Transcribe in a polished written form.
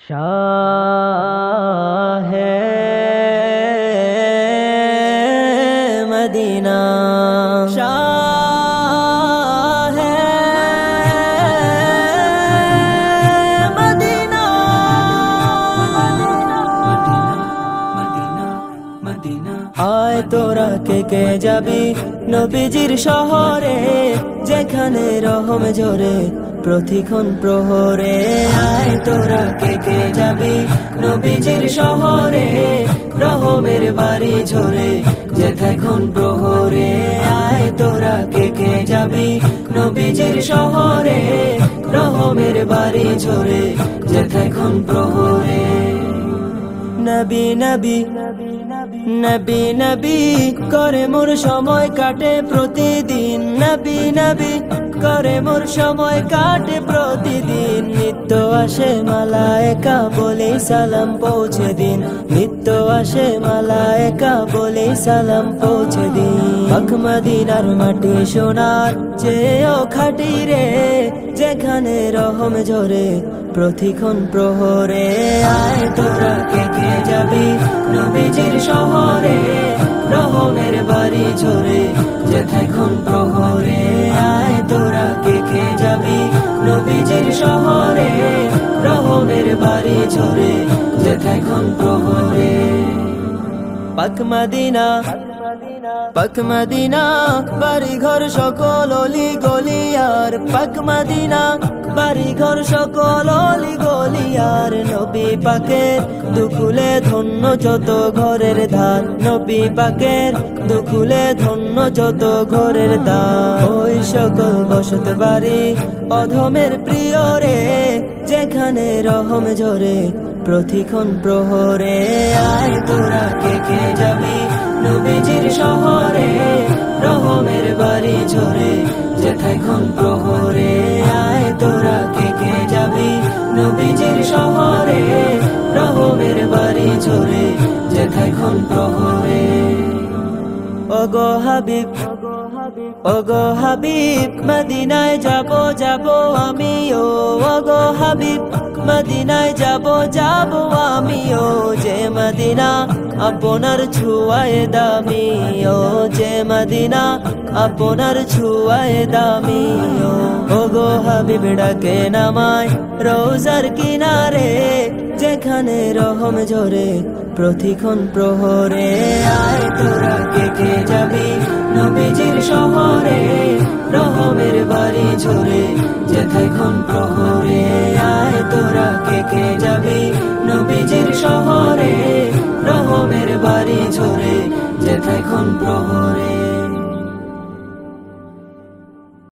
শাহে Medina শাহে Medina আয় তোরা কে যাবি নবীজির শহরে যেখানে রহম ঝরে প্রতিক্ষণ প্রহরে আয় তোরা কে যাবি নবীজির শহরে রহমের বাড়ি ঝরে যেখান প্রহরে আয় তোরা কে যাবি নবীজির শহরে রহমের বাড়ি ঝরে যেখান প্রহরে নবী নবী নবী নবী করে মোর সময় কাটে প্রতিদিন নবী নবী করে মোর সময় কাটে প্রতিদিন নিত্য আসে মালায়েকা বলে সালাম পৌঁছে দিন নিত্য আসে মালায়েকা বলে সালাম পৌঁছে দিন পাক মদিনার মাটি সোনার চেয়েও খাঁটি রে যেখানে রহম ঝরে প্রতিক্ষণ প্রহরে আয় তোরা কে যাবি নবীজির শহরে রহমের বাড়ি ঝরে যেখান প্রহরে আয় তোরা কে যাবি নবীজির শহরে রহমের বাড়ি ঝরে যেখান প্রহরে পাক মদিনা পাক মদিনা বাড়ি ঘর সকল অলি গলিয়ার পাক মদিনা বাড়ি ঘর সকল অলি গলিয়ার নবী পাকের দুকুলে ধন্য যত ঘরের ধান নবী পাকের দুকুলে ধন্য যত ঘরের দান ওই সকল বসত বাড়ি অধমের প্রিয় রে যেখানে রহম ঝরে প্রতিক্ষণ প্রহরে আয় তোরা কে যাবি নবীজির শহরে রহমের বাড়ি ঝরে যেখান প্রহরে আয় তোরা কে যাবি নবীজির শহরে রহমের বাড়ি ঝরে যেখান প্রহরে ওগো হাবিব ওগো হাবিব মদিনায় যাব আমিও ওগো হাবিব মদিনায় যাব আমিও যে মদিনা আপনার ছুঁয়ায় দামি ও যে মদিনা আপনার ছুঁয়ায় দামি ওগো হাবিব ডাকে নামায় রোজার কিনারে যেখানে রহম ঝরে প্রতিক্ষণ প্রহরে আয় তোরা কে যাবি নবীজির শহরে রহমের বাড়ি ঝরে যেখান প্রহরে আয় তোরা কে যাবি নবীজির শহরে রহমের বাড়ি ঝরে যেখান প্রহরে।